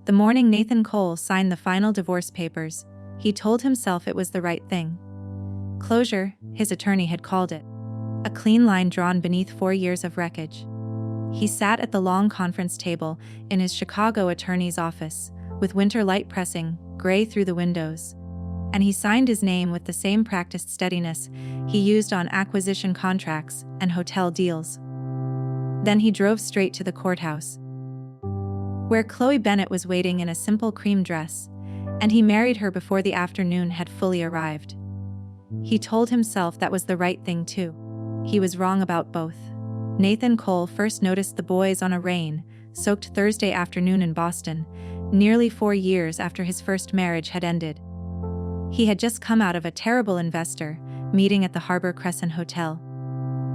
The morning Nathan Cole signed the final divorce papers, he told himself it was the right thing. Closure, his attorney had called it. A clean line drawn beneath 4 years of wreckage. He sat at the long conference table in his Chicago attorney's office, with winter light pressing gray through the windows. And he signed his name with the same practiced steadiness he used on acquisition contracts and hotel deals. Then he drove straight to the courthouse, where Chloe Bennett was waiting in a simple cream dress, and he married her before the afternoon had fully arrived. He told himself that was the right thing too. He was wrong about both. Nathan Cole first noticed the boys on a rain-soaked Thursday afternoon in Boston, nearly 4 years after his first marriage had ended. He had just come out of a terrible investor meeting at the Harbor Crescent Hotel,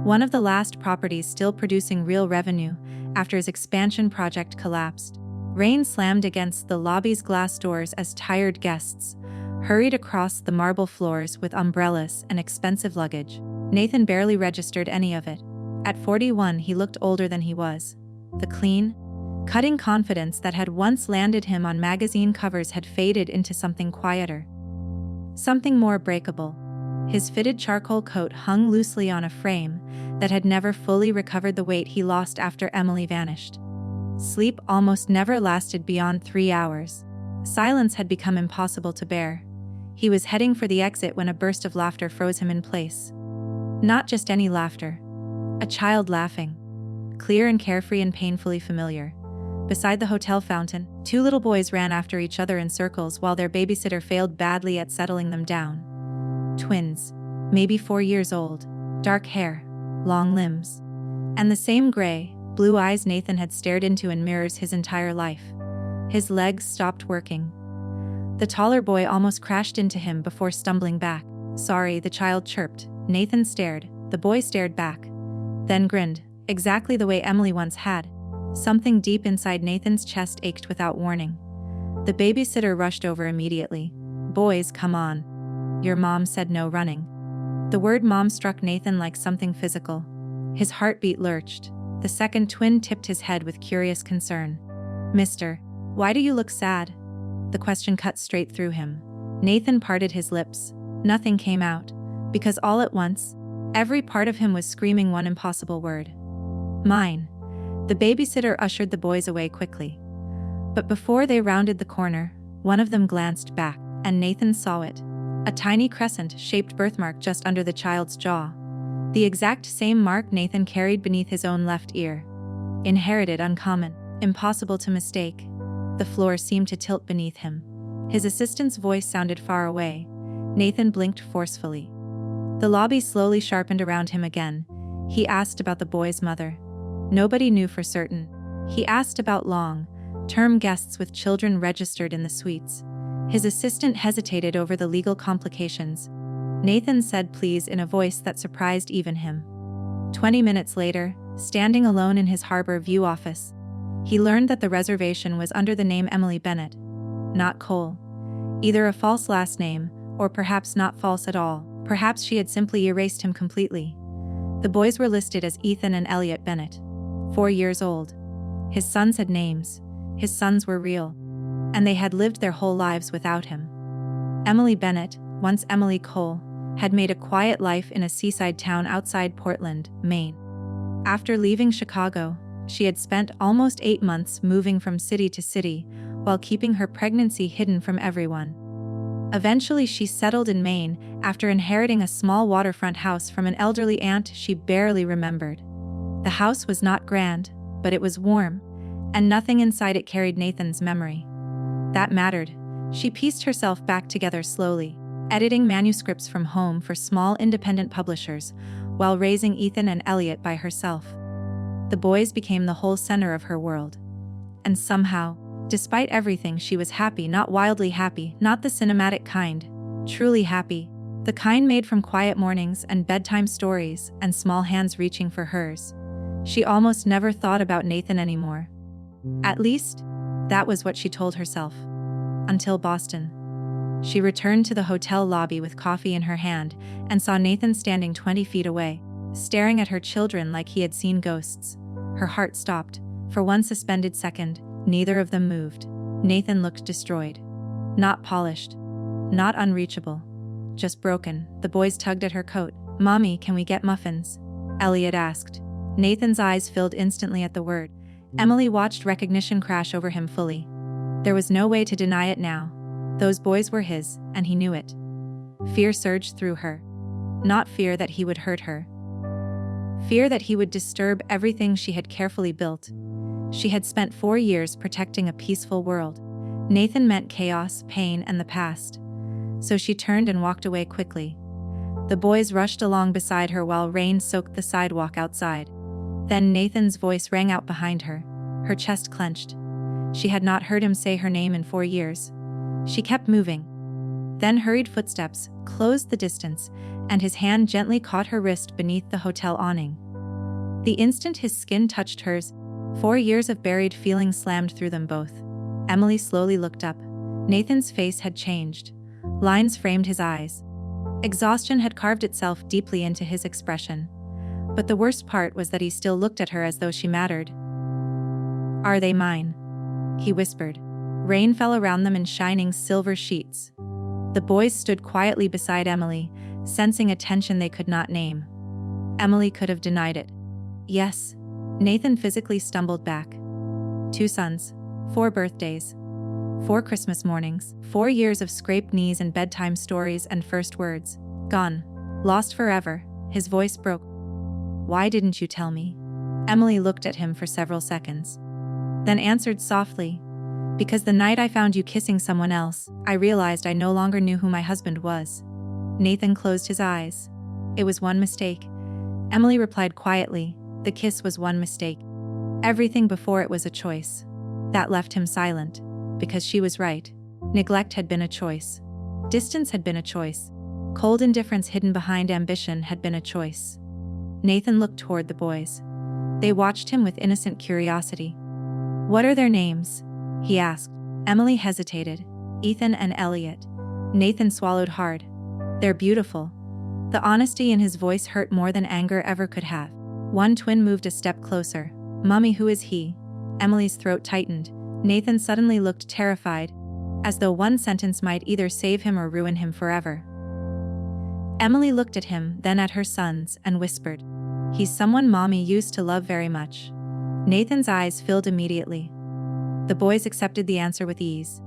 one of the last properties still producing real revenue after his expansion project collapsed. Rain slammed against the lobby's glass doors as tired guests hurried across the marble floors with umbrellas and expensive luggage. Nathan barely registered any of it. At 41, he looked older than he was. The clean, cutting confidence that had once landed him on magazine covers had faded into something quieter, something more breakable. His fitted charcoal coat hung loosely on a frame that had never fully recovered the weight he lost after Emily vanished. Sleep almost never lasted beyond 3 hours. Silence had become impossible to bear. He was heading for the exit when a burst of laughter froze him in place. Not just any laughter. A child laughing. Clear and carefree and painfully familiar. Beside the hotel fountain, 2 little boys ran after each other in circles while their babysitter failed badly at settling them down. Twins, maybe 4 years old, dark hair, long limbs, and the same gray, blue eyes Nathan had stared into in mirrors his entire life. His legs stopped working. The taller boy almost crashed into him before stumbling back. "Sorry," the child chirped. Nathan stared. The boy stared back, then grinned, exactly the way Emily once had. Something deep inside Nathan's chest ached without warning. The babysitter rushed over immediately. "Boys, come on." "Your mom said no running." The word mom struck Nathan like something physical. His heartbeat lurched. The second twin tipped his head with curious concern. "Mister, why do you look sad?" The question cut straight through him. Nathan parted his lips. Nothing came out, because all at once, every part of him was screaming one impossible word. "Mine." The babysitter ushered the boys away quickly. But before they rounded the corner, one of them glanced back, and Nathan saw it. A tiny crescent-shaped birthmark just under the child's jaw. The exact same mark Nathan carried beneath his own left ear. Inherited, uncommon, impossible to mistake. The floor seemed to tilt beneath him. His assistant's voice sounded far away. Nathan blinked forcefully. The lobby slowly sharpened around him again. He asked about the boy's mother. Nobody knew for certain. He asked about long-term guests with children registered in the suites. His assistant hesitated over the legal complications. Nathan said please in a voice that surprised even him. 20 minutes later, standing alone in his Harbor View office, he learned that the reservation was under the name Emily Bennett, not Cole. Either a false last name, or perhaps not false at all. Perhaps she had simply erased him completely. The boys were listed as Ethan and Elliot Bennett, 4 years old. His sons had names. His sons were real. And they had lived their whole lives without him. Emily Bennett, once Emily Cole, had made a quiet life in a seaside town outside Portland, Maine. After leaving Chicago, she had spent almost 8 months moving from city to city while keeping her pregnancy hidden from everyone. Eventually she settled in Maine after inheriting a small waterfront house from an elderly aunt she barely remembered. The house was not grand, but it was warm, and nothing inside it carried Nathan's memory. That mattered. She pieced herself back together slowly, editing manuscripts from home for small independent publishers, while raising Ethan and Elliot by herself. The boys became the whole center of her world. And somehow, despite everything, she was happy, not wildly happy, not the cinematic kind, truly happy, the kind made from quiet mornings and bedtime stories and small hands reaching for hers. She almost never thought about Nathan anymore. At least, that was what she told herself. Until Boston. She returned to the hotel lobby with coffee in her hand and saw Nathan standing 20 feet away, staring at her children like he had seen ghosts. Her heart stopped. For one suspended second, neither of them moved. Nathan looked destroyed. Not polished. Not unreachable. Just broken. The boys tugged at her coat. "Mommy, can we get muffins?" Elliot asked. Nathan's eyes filled instantly at the word. Emily watched recognition crash over him fully. There was no way to deny it now. Those boys were his, and he knew it. Fear surged through her. Not fear that he would hurt her. Fear that he would disturb everything she had carefully built. She had spent 4 years protecting a peaceful world. Nathan meant chaos, pain, and the past. So she turned and walked away quickly. The boys rushed along beside her while rain soaked the sidewalk outside. Then Nathan's voice rang out behind her. Her chest clenched. She had not heard him say her name in 4 years. She kept moving. Then hurried footsteps closed the distance, and his hand gently caught her wrist beneath the hotel awning. The instant his skin touched hers, 4 years of buried feeling slammed through them both. Emily slowly looked up. Nathan's face had changed. Lines framed his eyes. Exhaustion had carved itself deeply into his expression. But the worst part was that he still looked at her as though she mattered. "Are they mine?" he whispered. Rain fell around them in shining silver sheets. The boys stood quietly beside Emily, sensing a tension they could not name. Emily could have denied it. "Yes." Nathan physically stumbled back. 2 sons, 4 birthdays, 4 Christmas mornings, 4 years of scraped knees and bedtime stories and first words. Gone. Lost forever. His voice broke. "Why didn't you tell me?" Emily looked at him for several seconds. Then answered softly, "Because the night I found you kissing someone else, I realized I no longer knew who my husband was." Nathan closed his eyes. "It was one mistake." Emily replied quietly, "The kiss was one mistake. Everything before it was a choice." That left him silent, because she was right. Neglect had been a choice. Distance had been a choice. Cold indifference hidden behind ambition had been a choice. Nathan looked toward the boys. They watched him with innocent curiosity. "What are their names?" he asked. Emily hesitated. "Ethan and Elliot." Nathan swallowed hard. "They're beautiful." The honesty in his voice hurt more than anger ever could have. One twin moved a step closer. "Mommy, who is he?" Emily's throat tightened. Nathan suddenly looked terrified, as though one sentence might either save him or ruin him forever. Emily looked at him, then at her sons, and whispered, "He's someone Mommy used to love very much." Nathan's eyes filled immediately. The boys accepted the answer with ease.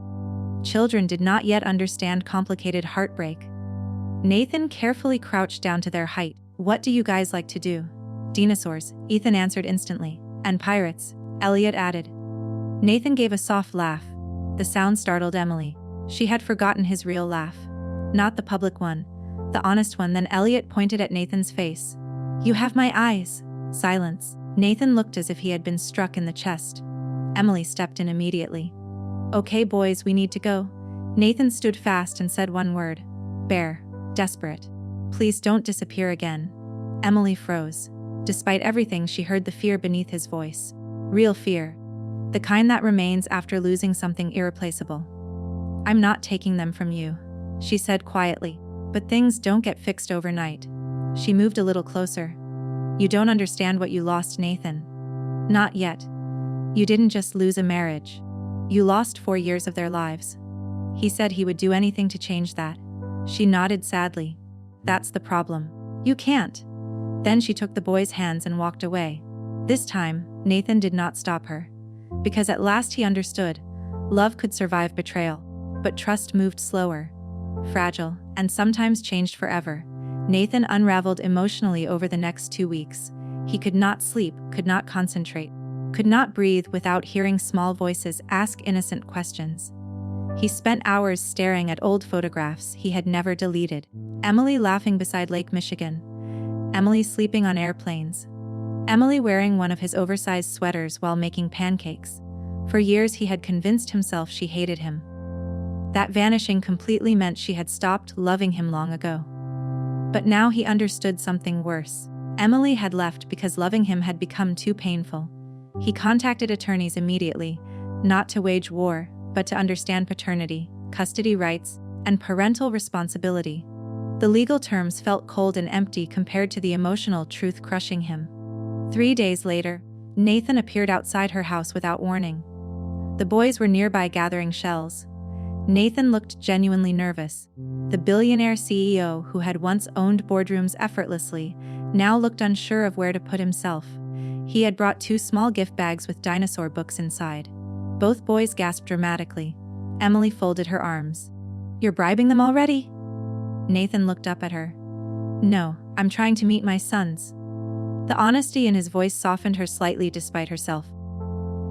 Children did not yet understand complicated heartbreak. Nathan carefully crouched down to their height. "What do you guys like to do?" "Dinosaurs," Ethan answered instantly. "And pirates," Elliot added. Nathan gave a soft laugh. The sound startled Emily. She had forgotten his real laugh. Not the public one, the honest one. Then Elliot pointed at Nathan's face. "You have my eyes." Silence. Nathan looked as if he had been struck in the chest. Emily stepped in immediately. "Okay, boys, we need to go." Nathan stood fast and said one word. "Bear." Desperate. "Please don't disappear again." Emily froze. Despite everything, she heard the fear beneath his voice. Real fear. The kind that remains after losing something irreplaceable. "I'm not taking them from you," she said quietly. "But things don't get fixed overnight." She moved a little closer. "You don't understand what you lost, Nathan." "Not yet. You didn't just lose a marriage. You lost 4 years of their lives." He said he would do anything to change that. She nodded sadly. "That's the problem. You can't." Then she took the boy's hands and walked away. This time, Nathan did not stop her. Because at last he understood. Love could survive betrayal. But trust moved slower. Fragile, and sometimes changed forever. Nathan unraveled emotionally over the next 2 weeks. He could not sleep, could not concentrate, could not breathe without hearing small voices ask innocent questions. He spent hours staring at old photographs he had never deleted. Emily laughing beside Lake Michigan. Emily sleeping on airplanes. Emily wearing one of his oversized sweaters while making pancakes. For years he had convinced himself she hated him. That vanishing completely meant she had stopped loving him long ago. But now he understood something worse. Emily had left because loving him had become too painful. He contacted attorneys immediately, not to wage war, but to understand paternity, custody rights, and parental responsibility. The legal terms felt cold and empty compared to the emotional truth crushing him. 3 days later, Nathan appeared outside her house without warning. The boys were nearby gathering shells. Nathan looked genuinely nervous. The billionaire CEO who had once owned boardrooms effortlessly now looked unsure of where to put himself. He had brought 2 small gift bags with dinosaur books inside. Both boys gasped dramatically. Emily folded her arms. "You're bribing them already?" Nathan looked up at her. "No, I'm trying to meet my sons." The honesty in his voice softened her slightly despite herself.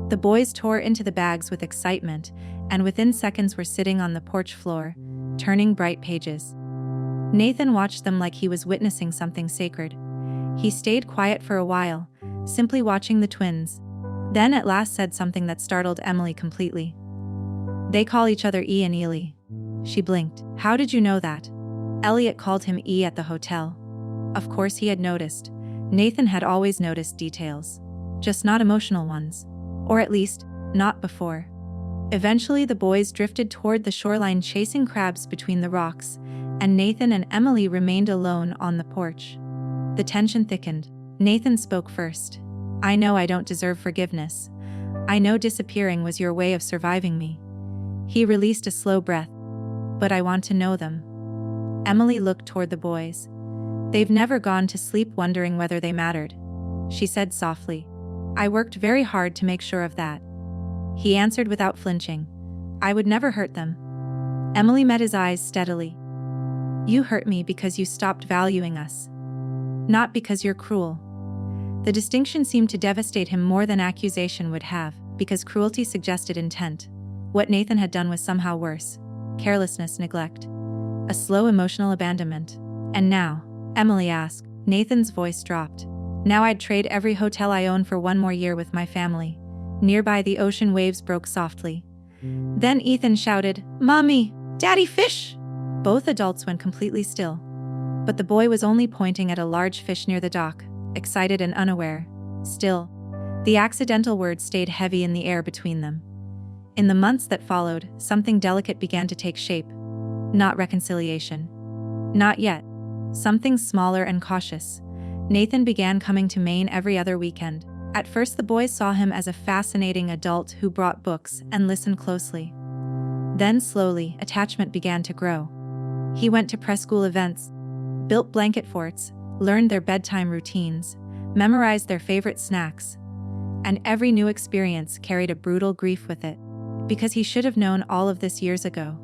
The boys tore into the bags with excitement, and within seconds were sitting on the porch floor, turning bright pages. Nathan watched them like he was witnessing something sacred. He stayed quiet for a while, simply watching the twins, then at last said something that startled Emily completely. "They call each other E and Ely." She blinked. "How did you know that?" Elliot called him E at the hotel. Of course he had noticed. Nathan had always noticed details, just not emotional ones. Or at least, not before. Eventually the boys drifted toward the shoreline chasing crabs between the rocks, and Nathan and Emily remained alone on the porch. The tension thickened. Nathan spoke first. "I know I don't deserve forgiveness. I know disappearing was your way of surviving me." He released a slow breath. "But I want to know them." Emily looked toward the boys. "They've never gone to sleep wondering whether they mattered," she said softly. "I worked very hard to make sure of that." He answered without flinching. "I would never hurt them." Emily met his eyes steadily. "You hurt me because you stopped valuing us. Not because you're cruel." The distinction seemed to devastate him more than accusation would have, because cruelty suggested intent. What Nathan had done was somehow worse. Carelessness, neglect. A slow emotional abandonment. "And now?" Emily asked. Nathan's voice dropped. "Now I'd trade every hotel I own for 1 more year with my family." Nearby the ocean waves broke softly. Then Ethan shouted, "Mommy! Daddy fish!" Both adults went completely still. But the boy was only pointing at a large fish near the dock, excited and unaware. Still, the accidental word stayed heavy in the air between them. In the months that followed, something delicate began to take shape. Not reconciliation. Not yet. Something smaller and cautious. Nathan began coming to Maine every other weekend. At first the boys saw him as a fascinating adult who brought books and listened closely. Then slowly, attachment began to grow. He went to preschool events, built blanket forts, learned their bedtime routines, memorized their favorite snacks. And every new experience carried a brutal grief with it, because he should have known all of this years ago.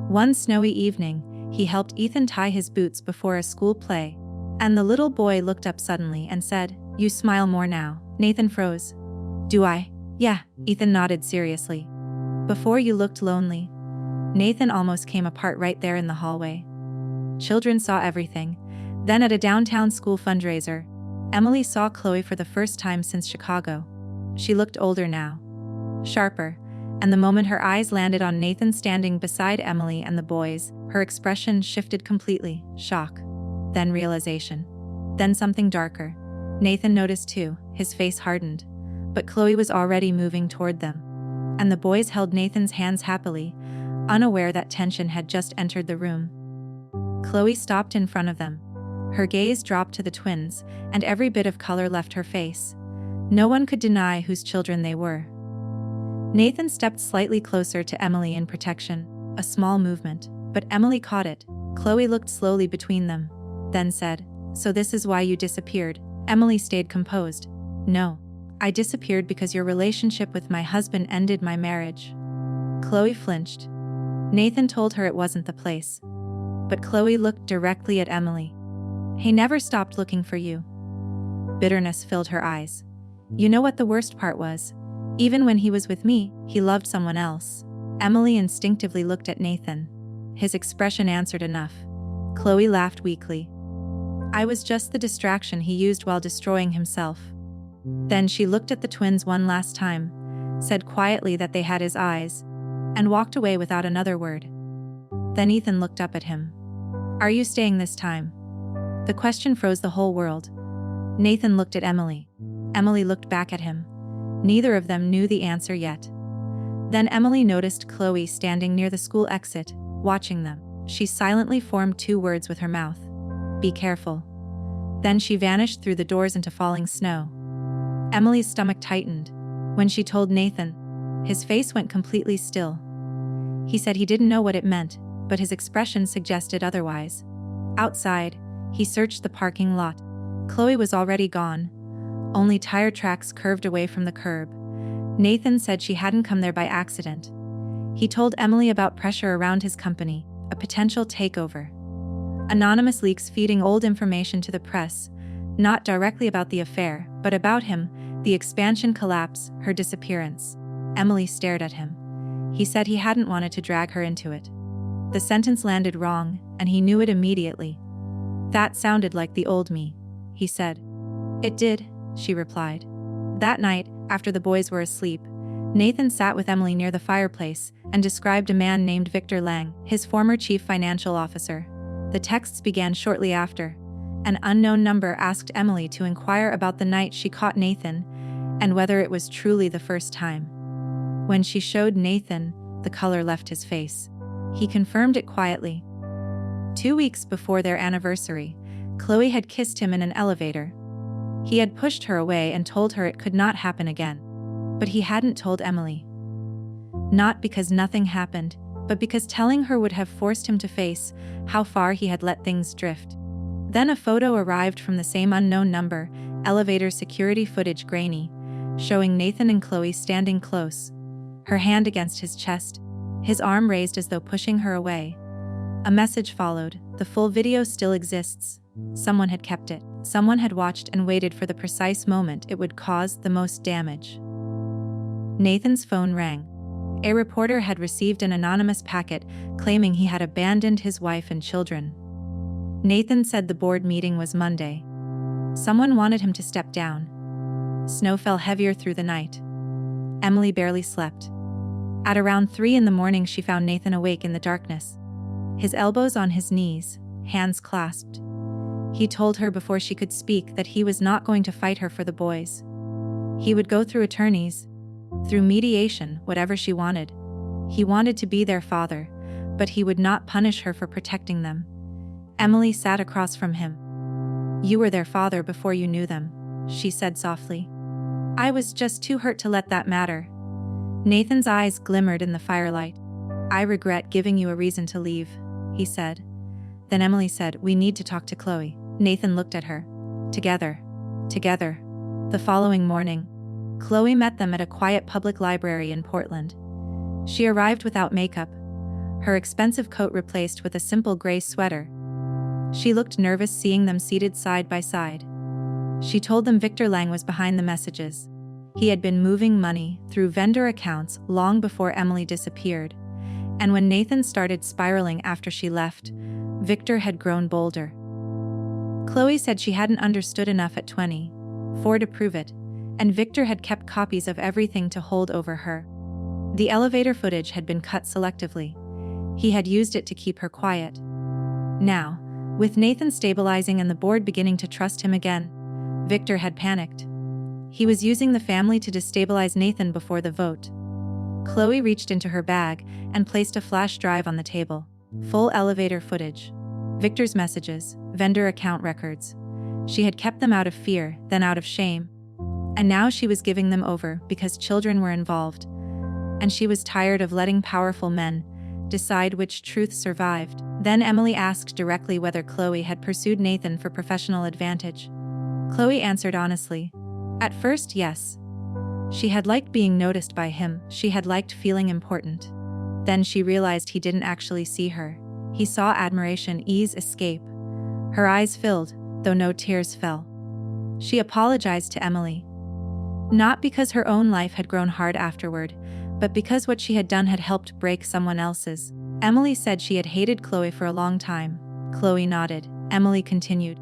One snowy evening, he helped Ethan tie his boots before a school play, and the little boy looked up suddenly and said, "You smile more now." Nathan froze. "Do I?" "Yeah," Ethan nodded seriously. "Before you looked lonely." Nathan almost came apart right there in the hallway. Children saw everything. Then at a downtown school fundraiser, Emily saw Chloe for the first time since Chicago. She looked older now. Sharper. And the moment her eyes landed on Nathan standing beside Emily and the boys, her expression shifted completely. Shock. Then realization. Then something darker. Nathan noticed too, his face hardened. But Chloe was already moving toward them. And the boys held Nathan's hands happily, unaware that tension had just entered the room. Chloe stopped in front of them. Her gaze dropped to the twins, and every bit of color left her face. No one could deny whose children they were. Nathan stepped slightly closer to Emily in protection, a small movement, but Emily caught it. Chloe looked slowly between them, then said, "So this is why you disappeared?" Emily stayed composed. "No. I disappeared because your relationship with my husband ended my marriage." Chloe flinched. Nathan told her it wasn't the place. But Chloe looked directly at Emily. "He never stopped looking for you." Bitterness filled her eyes. "You know what the worst part was? Even when he was with me, he loved someone else." Emily instinctively looked at Nathan. His expression answered enough. Chloe laughed weakly. "I was just the distraction he used while destroying himself." Then she looked at the twins one last time, said quietly that they had his eyes, and walked away without another word. Then Ethan looked up at him. "Are you staying this time?" The question froze the whole world. Nathan looked at Emily. Emily looked back at him. Neither of them knew the answer yet. Then Emily noticed Chloe standing near the school exit, watching them. She silently formed 2 words with her mouth. "Be careful." Then she vanished through the doors into falling snow. Emily's stomach tightened. When she told Nathan, His face went completely still. He said he didn't know what it meant, but his expression suggested otherwise. Outside, he searched the parking lot. Chloe was already gone. Only tire tracks curved away from the curb. Nathan said she hadn't come there by accident. He told Emily about pressure around his company, a potential takeover. Anonymous leaks feeding old information to the press, not directly about the affair, but about him, the expansion collapse, her disappearance. Emily stared at him. He said he hadn't wanted to drag her into it. The sentence landed wrong, and he knew it immediately. That sounded like the old me, he said. It did, she replied. That night, after the boys were asleep, Nathan sat with Emily near the fireplace and described a man named Victor Lang, his former chief financial officer. The texts began shortly after. An unknown number asked Emily to inquire about the night she caught Nathan and whether it was truly the first time. When she showed Nathan, the color left his face. He confirmed it quietly. 2 weeks before their anniversary, Chloe had kissed him in an elevator. He had pushed her away and told her it could not happen again. But he hadn't told Emily. Not because nothing happened, but because telling her would have forced him to face how far he had let things drift. Then a photo arrived from the same unknown number, elevator security footage grainy, showing Nathan and Chloe standing close, her hand against his chest, his arm raised as though pushing her away. A message followed. The full video still exists. Someone had kept it. Someone had watched and waited for the precise moment it would cause the most damage. Nathan's phone rang. A reporter had received an anonymous packet claiming he had abandoned his wife and children. Nathan said the board meeting was Monday. Someone wanted him to step down. Snow fell heavier through the night. Emily barely slept. At around 3 a.m, she found Nathan awake in the darkness. His elbows on his knees, hands clasped. He told her before she could speak that he was not going to fight her for the boys. He would go through attorneys, through mediation, whatever she wanted. He wanted to be their father, but he would not punish her for protecting them. Emily sat across from him. "You were their father before you knew them," she said softly. "I was just too hurt to let that matter." Nathan's eyes glimmered in the firelight. "I regret giving you a reason to leave," he said. Then Emily said, "We need to talk to Chloe." Nathan looked at her. Together. The following morning, Chloe met them at a quiet public library in Portland. She arrived without makeup, her expensive coat replaced with a simple gray sweater. She looked nervous seeing them seated side by side. She told them Victor Lang was behind the messages. He had been moving money through vendor accounts long before Emily disappeared. And when Nathan started spiraling after she left, Victor had grown bolder. Chloe said she hadn't understood enough at 24 to prove it, and Victor had kept copies of everything to hold over her. The elevator footage had been cut selectively. He had used it to keep her quiet. Now, with Nathan stabilizing and the board beginning to trust him again, Victor had panicked. He was using the family to destabilize Nathan before the vote. Chloe reached into her bag and placed a flash drive on the table. Full elevator footage. Victor's messages, vendor account records. She had kept them out of fear, then out of shame. And now she was giving them over because children were involved. And she was tired of letting powerful men decide which truth survived. Then Emily asked directly whether Chloe had pursued Nathan for professional advantage. Chloe answered honestly. At first, yes. She had liked being noticed by him, she had liked feeling important. Then she realized he didn't actually see her. He saw admiration, ease, escape. Her eyes filled, though no tears fell. She apologized to Emily. Not because her own life had grown hard afterward, but because what she had done had helped break someone else's. Emily said she had hated Chloe for a long time. Chloe nodded. Emily continued.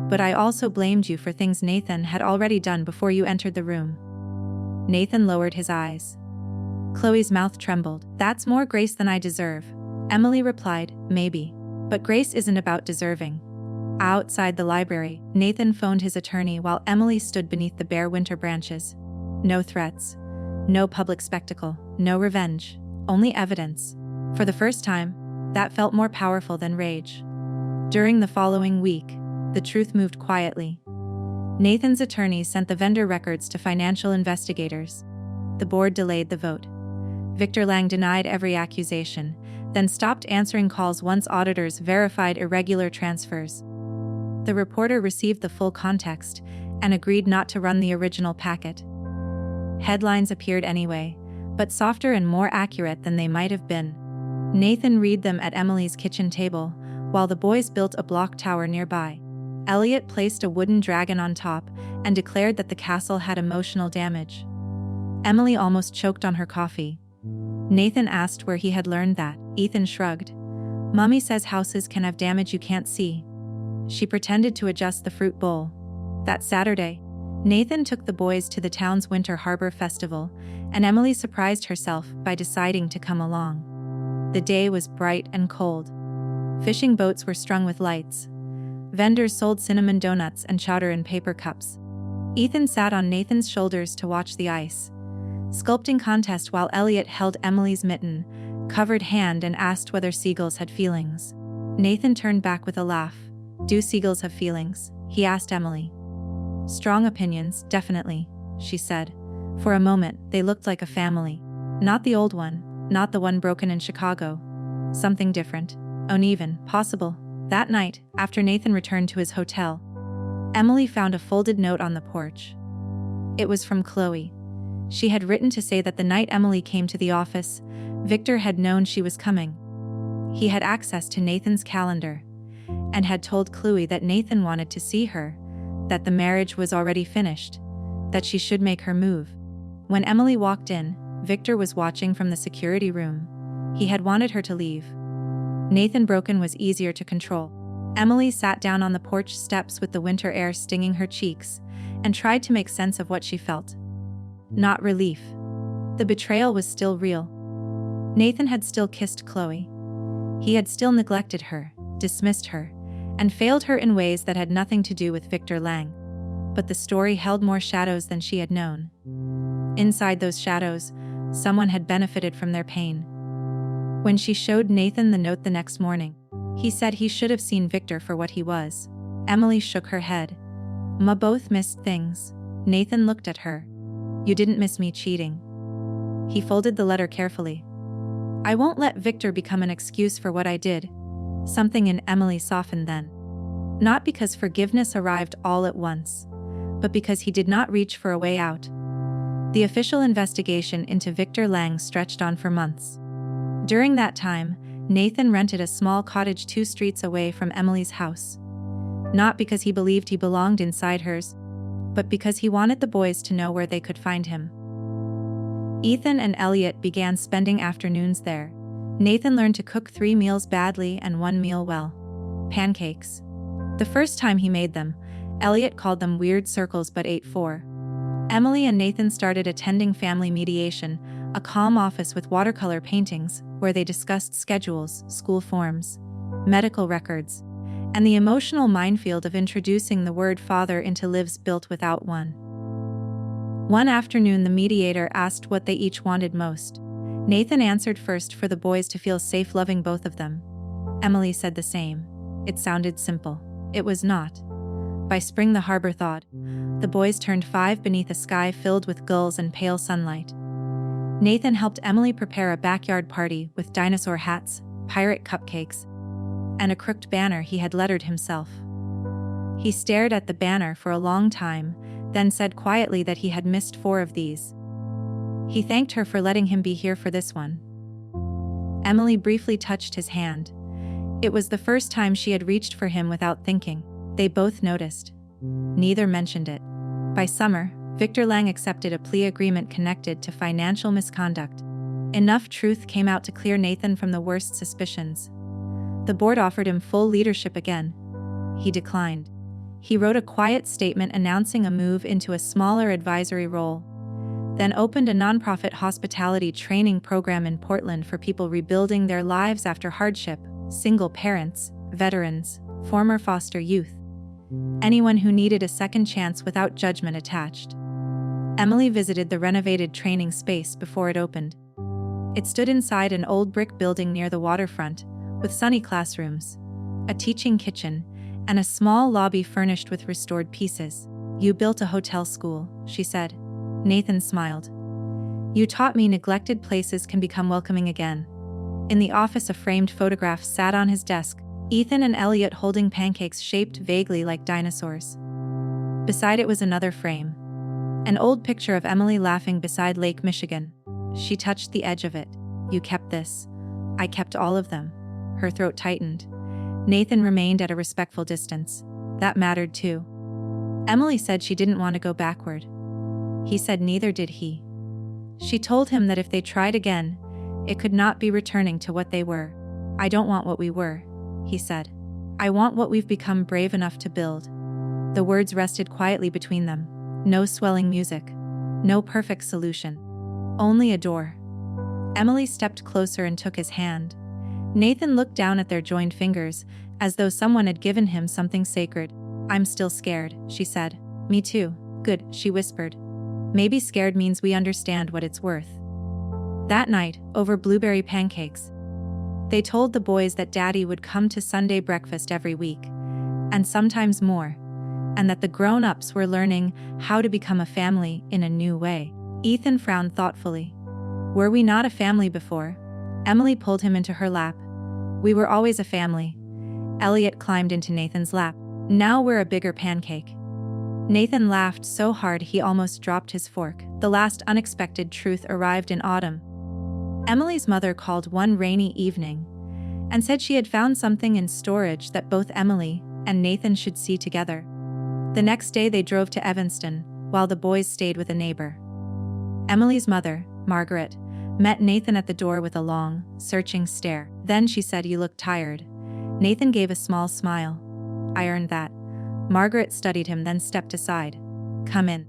But I also blamed you for things Nathan had already done before you entered the room. Nathan lowered his eyes. Chloe's mouth trembled. That's more grace than I deserve. Emily replied, maybe. But grace isn't about deserving. Outside the library, Nathan phoned his attorney while Emily stood beneath the bare winter branches. No threats. No public spectacle. No revenge. Only evidence. For the first time, that felt more powerful than rage. During the following week, the truth moved quietly. Nathan's attorneys sent the vendor records to financial investigators. The board delayed the vote. Victor Lang denied every accusation, then stopped answering calls once auditors verified irregular transfers. The reporter received the full context and agreed not to run the original packet. Headlines appeared anyway, but softer and more accurate than they might have been. Nathan read them at Emily's kitchen table, while the boys built a block tower nearby. Elliot placed a wooden dragon on top and declared that the castle had emotional damage. Emily almost choked on her coffee. Nathan asked where he had learned that. Ethan shrugged. "Mommy says houses can have damage you can't see." She pretended to adjust the fruit bowl. That Saturday, Nathan took the boys to the town's Winter Harbor Festival, and Emily surprised herself by deciding to come along. The day was bright and cold. Fishing boats were strung with lights. Vendors sold cinnamon donuts and chowder in paper cups. Ethan sat on Nathan's shoulders to watch the ice sculpting contest while Elliot held Emily's mitten, covered hand and asked whether seagulls had feelings. Nathan turned back with a laugh. "Do seagulls have feelings?" he asked Emily. "Strong opinions, definitely," she said. For a moment, they looked like a family. Not the old one, not the one broken in Chicago. Something different, uneven, possible. That night, after Nathan returned to his hotel, Emily found a folded note on the porch. It was from Chloe. She had written to say that the night Emily came to the office, Victor had known she was coming. He had access to Nathan's calendar and had told Chloe that Nathan wanted to see her, that the marriage was already finished, that she should make her move. When Emily walked in, Victor was watching from the security room. He had wanted her to leave. Nathan Broken was easier to control. Emily sat down on the porch steps with the winter air stinging her cheeks and tried to make sense of what she felt. Not relief. The betrayal was still real. Nathan had still kissed Chloe. He had still neglected her, dismissed her, and failed her in ways that had nothing to do with Victor Lang. But the story held more shadows than she had known. Inside those shadows, someone had benefited from their pain. When she showed Nathan the note the next morning, he said he should have seen Victor for what he was. Emily shook her head. "Ma both missed things." Nathan looked at her. "You didn't miss me cheating." He folded the letter carefully. "I won't let Victor become an excuse for what I did." Something in Emily softened then. Not because forgiveness arrived all at once, but because he did not reach for a way out. The official investigation into Victor Lang stretched on for months. During that time, Nathan rented a small cottage 2 streets away from Emily's house. Not because he believed he belonged inside hers, but because he wanted the boys to know where they could find him. Ethan and Elliot began spending afternoons there. Nathan learned to cook 3 meals badly and 1 meal well. Pancakes. The first time he made them, Elliot called them weird circles but ate 4. Emily and Nathan started attending family mediation, a calm office with watercolor paintings, where they discussed schedules, school forms, medical records, and the emotional minefield of introducing the word father into lives built without one. One afternoon the mediator asked what they each wanted most. Nathan answered first for the boys to feel safe loving both of them. Emily said the same. It sounded simple. It was not. By spring the harbor thawed. The boys turned 5 beneath a sky filled with gulls and pale sunlight. Nathan helped Emily prepare a backyard party with dinosaur hats, pirate cupcakes, and a crooked banner he had lettered himself. He stared at the banner for a long time, then said quietly that he had missed 4 of these. He thanked her for letting him be here for this one. Emily briefly touched his hand. It was the first time she had reached for him without thinking. They both noticed. Neither mentioned it. By summer, Victor Lang accepted a plea agreement connected to financial misconduct. Enough truth came out to clear Nathan from the worst suspicions. The board offered him full leadership again. He declined. He wrote a quiet statement announcing a move into a smaller advisory role, then opened a nonprofit hospitality training program in Portland for people rebuilding their lives after hardship, single parents, veterans, former foster youth, anyone who needed a second chance without judgment attached. Emily visited the renovated training space before it opened. It stood inside an old brick building near the waterfront, with sunny classrooms, a teaching kitchen, and a small lobby furnished with restored pieces. "You built a hotel school," she said. Nathan smiled. You taught me neglected places can become welcoming again." In the office, a framed photograph sat on his desk, Ethan and Elliot holding pancakes shaped vaguely like dinosaurs. Beside it was another frame. An old picture of Emily laughing beside Lake Michigan. She touched the edge of it. "You kept this." "I kept all of them." Her throat tightened. Nathan remained at a respectful distance. That mattered too. Emily said she didn't want to go backward. He said neither did he. She told him that if they tried again, it could not be returning to what they were. "I don't want what we were," he said. "I want what we've become brave enough to build." The words rested quietly between them. No swelling music. No perfect solution. Only a door. Emily stepped closer and took his hand. Nathan looked down at their joined fingers, as though someone had given him something sacred. "I'm still scared," she said. "Me too." "Good," she whispered. "Maybe scared means we understand what it's worth." That night, over blueberry pancakes, they told the boys that Daddy would come to Sunday breakfast every week, and sometimes more, and that the grown-ups were learning how to become a family in a new way. Ethan frowned thoughtfully. "Were we not a family before?" Emily pulled him into her lap. "We were always a family." Elliot climbed into Nathan's lap. "Now we're a bigger pancake." Nathan laughed so hard he almost dropped his fork. The last unexpected truth arrived in autumn. Emily's mother called one rainy evening and said she had found something in storage that both Emily and Nathan should see together. The next day they drove to Evanston, while the boys stayed with a neighbor. Emily's mother, Margaret, met Nathan at the door with a long, searching stare. Then she said, "You look tired." Nathan gave a small smile. "I earned that." Margaret studied him, then stepped aside. "Come in."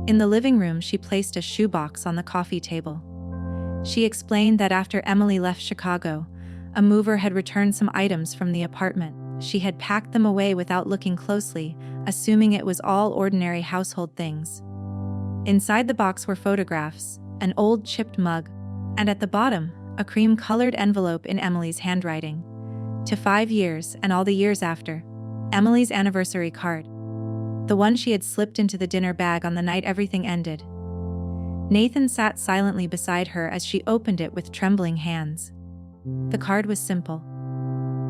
In the living room, she placed a shoebox on the coffee table. She explained that after Emily left Chicago, a mover had returned some items from the apartment. She had packed them away without looking closely, assuming it was all ordinary household things. Inside the box were photographs, an old chipped mug, and at the bottom, a cream-colored envelope in Emily's handwriting. To 5 years and all the years after. Emily's anniversary card. The one she had slipped into the dinner bag on the night everything ended. Nathan sat silently beside her as she opened it with trembling hands. The card was simple.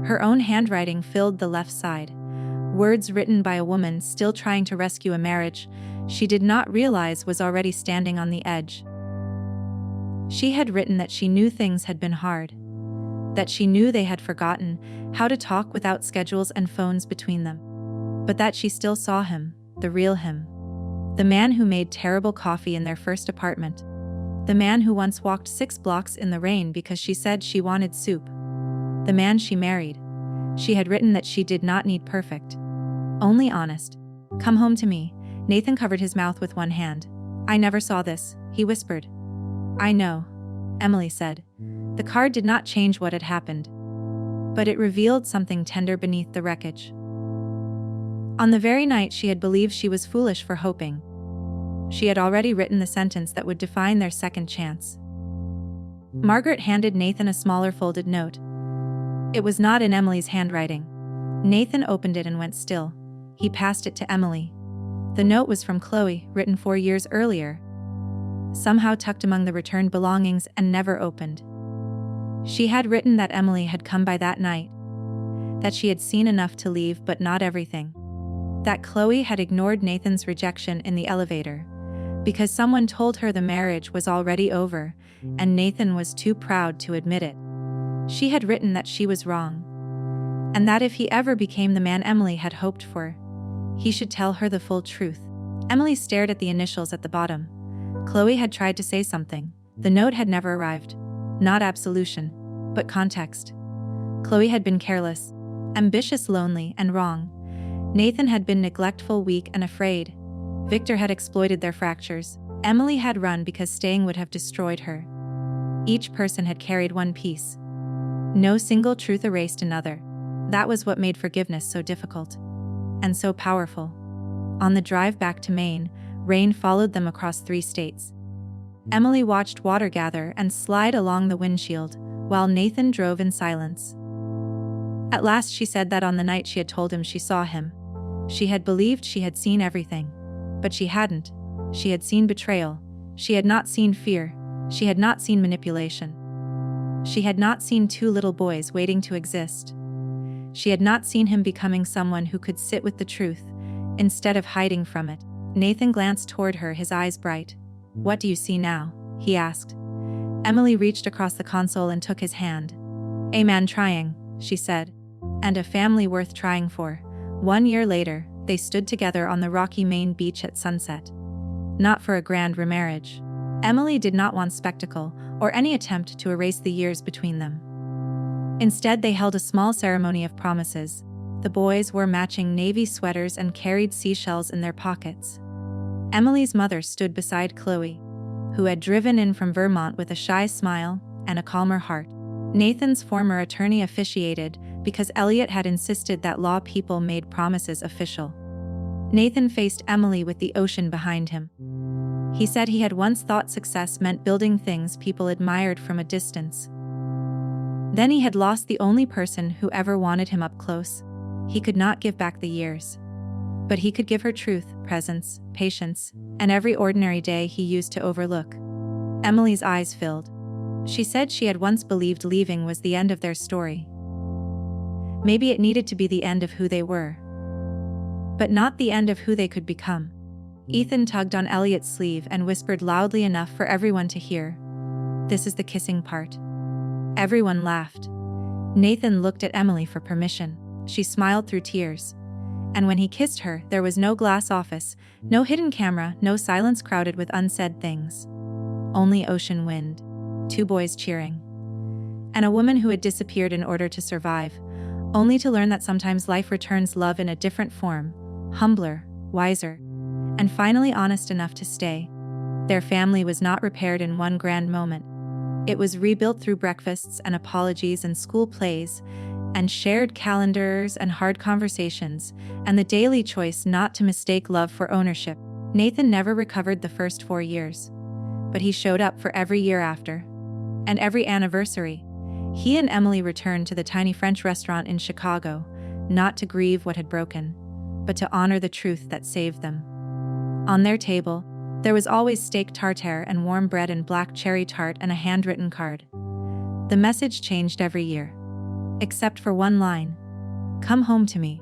Her own handwriting filled the left side. Words written by a woman still trying to rescue a marriage she did not realize was already standing on the edge. She had written that she knew things had been hard. That she knew they had forgotten how to talk without schedules and phones between them. But that she still saw him, the real him. The man who made terrible coffee in their first apartment. The man who once walked 6 blocks in the rain because she said she wanted soup. The man she married. She had written that she did not need perfect. Only honest. "Come home to me." Nathan covered his mouth with one hand. "I never saw this," he whispered. "I know," Emily said. The card did not change what had happened, but it revealed something tender beneath the wreckage. On the very night she had believed she was foolish for hoping, she had already written the sentence that would define their second chance. Margaret handed Nathan a smaller folded note. It was not in Emily's handwriting. Nathan opened it and went still. He passed it to Emily. The note was from Chloe, written 4 years earlier, somehow tucked among the returned belongings and never opened. She had written that Emily had come by that night, that she had seen enough to leave but not everything, that Chloe had ignored Nathan's rejection in the elevator because someone told her the marriage was already over and Nathan was too proud to admit it. She had written that she was wrong, and that if he ever became the man Emily had hoped for, he should tell her the full truth. Emily stared at the initials at the bottom. Chloe had tried to say something. The note had never arrived. Not absolution, but context. Chloe had been careless, ambitious, lonely, and wrong. Nathan had been neglectful, weak, and afraid. Victor had exploited their fractures. Emily had run because staying would have destroyed her. Each person had carried one piece. No single truth erased another. That was what made forgiveness so difficult. And so powerful. On the drive back to Maine, rain followed them across 3 states. Emily watched water gather and slide along the windshield, while Nathan drove in silence. At last she said that on the night she had told him she saw him, she had believed she had seen everything. But she hadn't. She had seen betrayal. She had not seen fear. She had not seen manipulation. She had not seen two little boys waiting to exist. She had not seen him becoming someone who could sit with the truth, instead of hiding from it. Nathan glanced toward her, his eyes bright. "What do you see now?" he asked. Emily reached across the console and took his hand. "A man trying," she said. "And a family worth trying for." 1 year later, they stood together on the rocky Maine beach at sunset. Not for a grand remarriage. Emily did not want spectacle, or any attempt to erase the years between them. Instead, they held a small ceremony of promises. The boys wore matching navy sweaters and carried seashells in their pockets. Emily's mother stood beside Chloe, who had driven in from Vermont with a shy smile and a calmer heart. Nathan's former attorney officiated because Elliot had insisted that law people made promises official. Nathan faced Emily with the ocean behind him. He said he had once thought success meant building things people admired from a distance. Then he had lost the only person who ever wanted him up close. He could not give back the years. But he could give her truth, presence, patience, and every ordinary day he used to overlook. Emily's eyes filled. She said she had once believed leaving was the end of their story. Maybe it needed to be the end of who they were, but not the end of who they could become. Ethan tugged on Elliot's sleeve and whispered loudly enough for everyone to hear, "This is the kissing part." Everyone laughed. Nathan looked at Emily for permission. She smiled through tears. And when he kissed her, there was no glass office, no hidden camera, no silence crowded with unsaid things. Only ocean wind, 2 boys cheering, and a woman who had disappeared in order to survive, only to learn that sometimes life returns love in a different form, humbler, wiser, and finally honest enough to stay. Their family was not repaired in one grand moment. It was rebuilt through breakfasts and apologies and school plays, and shared calendars and hard conversations, and the daily choice not to mistake love for ownership. Nathan never recovered the first 4 years, but he showed up for every year after. And every anniversary, he and Emily returned to the tiny French restaurant in Chicago, not to grieve what had broken, but to honor the truth that saved them. On their table, there was always steak tartare and warm bread and black cherry tart and a handwritten card. The message changed every year, except for one line: "Come home to me."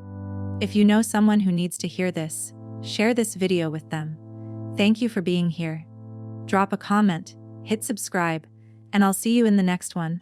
If you know someone who needs to hear this, share this video with them. Thank you for being here. Drop a comment, hit subscribe, and I'll see you in the next one.